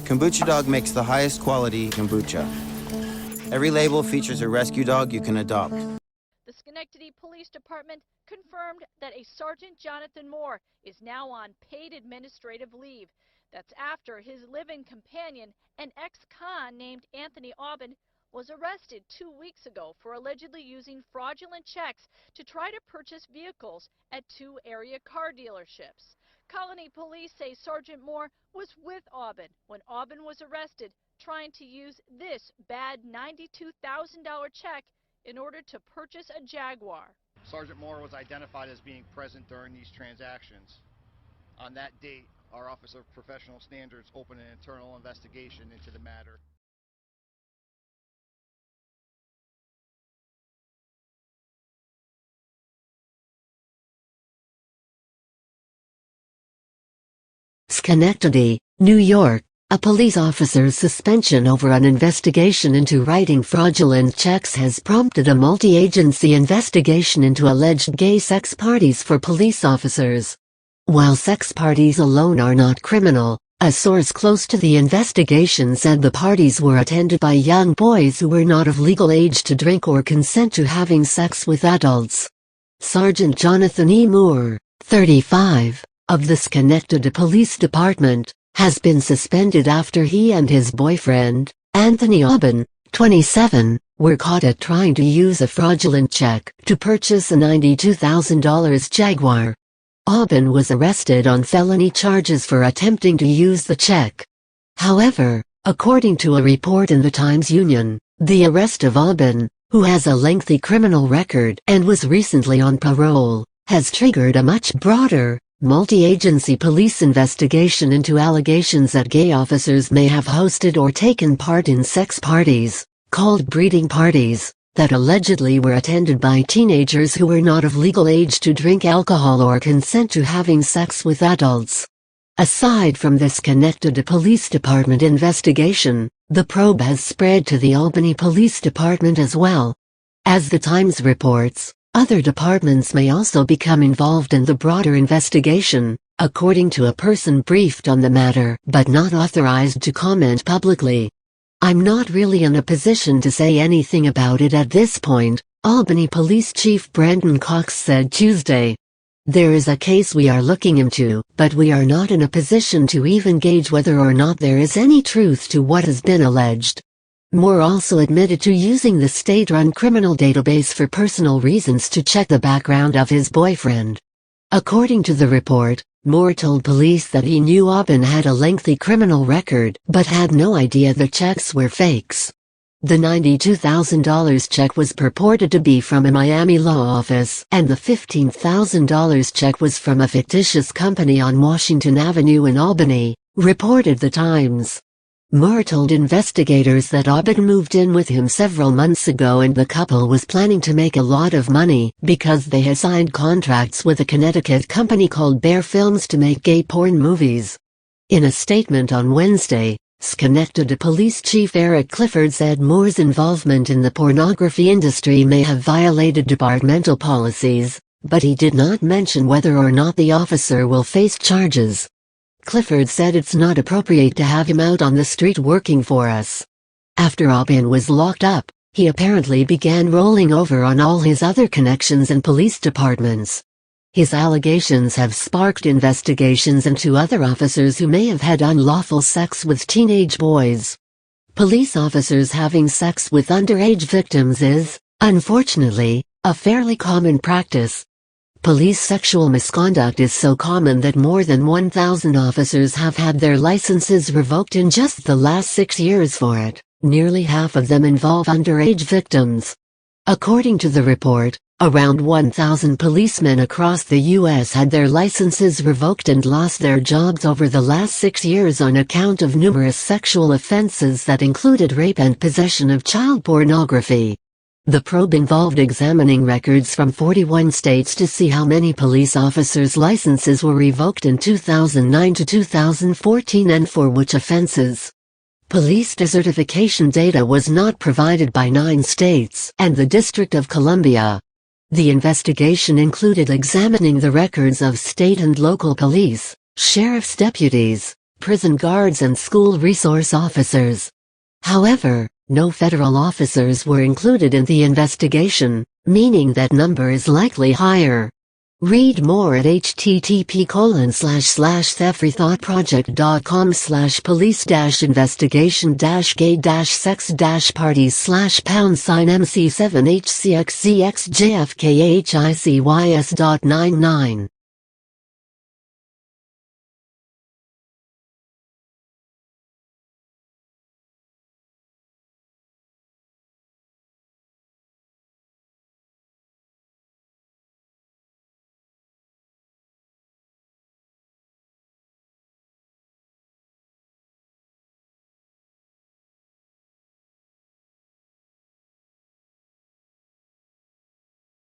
Kombucha Dog makes the highest quality kombucha. Every label features a rescue dog you can adopt. The Schenectady Police Department confirmed that a Sergeant Jonathan Moore is now on paid administrative leave. That's after his live-in companion, an ex-con named Anthony Aubin, was arrested 2 weeks ago for allegedly using fraudulent checks to try to purchase vehicles at 2 area car dealerships. Colony police say Sergeant Moore was with Aubin when Aubin was arrested, trying to use this bad $92,000 check in order to purchase a Jaguar. Sergeant Moore was identified as being present during these transactions. On that date, our Office of Professional Standards opened an internal investigation into the matter. Schenectady, New York. A police officer's suspension over an investigation into writing fraudulent checks has prompted a multi-agency investigation into alleged gay sex parties for police officers. While sex parties alone are not criminal, a source close to the investigation said the parties were attended by young boys who were not of legal age to drink or consent to having sex with adults. Sergeant Jonathan E. Moore, 35, of the Schenectady Police Department, has been suspended after he and his boyfriend, Anthony Aubin, 27, were caught at trying to use a fraudulent check to purchase a $92,000 Jaguar. Aubin was arrested on felony charges for attempting to use the check. However, according to a report in the Times-Union, the arrest of Aubin, who has a lengthy criminal record and was recently on parole, has triggered a much broader, multi-agency police investigation into allegations that gay officers may have hosted or taken part in sex parties, called breeding parties, that allegedly were attended by teenagers who were not of legal age to drink alcohol or consent to having sex with adults. Aside from the Schenectady Police Department investigation, the probe has spread to the Albany Police Department as well. As the Times reports, other departments may also become involved in the broader investigation, according to a person briefed on the matter but not authorized to comment publicly. "I'm not really in a position to say anything about it at this point," Albany Police Chief Brendan Cox said Tuesday. "There is a case we are looking into, but we are not in a position to even gauge whether or not there is any truth to what has been alleged." Moore also admitted to using the state-run criminal database for personal reasons to check the background of his boyfriend. According to the report, Moore told police that he knew Aubin had a lengthy criminal record but had no idea the checks were fakes. The $92,000 check was purported to be from a Miami law office, and the $15,000 check was from a fictitious company on Washington Avenue in Albany, reported the Times. Moore told investigators that Aubin moved in with him several months ago and the couple was planning to make a lot of money because they had signed contracts with a Connecticut company called Bear Films to make gay porn movies. In a statement on Wednesday, Schenectady Police Chief Eric Clifford said Moore's involvement in the pornography industry may have violated departmental policies, but he did not mention whether or not the officer will face charges. Clifford said it's not appropriate to have him out on the street working for us. After Aubin was locked up, he apparently began rolling over on all his other connections and police departments. His allegations have sparked investigations into other officers who may have had unlawful sex with teenage boys. Police officers having sex with underage victims is, unfortunately, a fairly common practice. Police sexual misconduct is so common that more than 1,000 officers have had their licenses revoked in just the last 6 years for it. Nearly half of them involve underage victims. According to the report, around 1,000 policemen across the U.S. had their licenses revoked and lost their jobs over the last 6 years on account of numerous sexual offenses that included rape and possession of child pornography. The probe involved examining records from 41 states to see how many police officers' licenses were revoked in 2009 to 2014 and for which offenses. Police decertification data was not provided by 9 states and the District of Columbia. The investigation included examining the records of state and local police, sheriff's deputies, prison guards and school resource officers. However, no federal officers were included in the investigation, meaning that number is likely higher. Read more at http://thefreethought project.com/police-investigation-gay-sex-parties/#MC7HCXCXJFKHICYS.99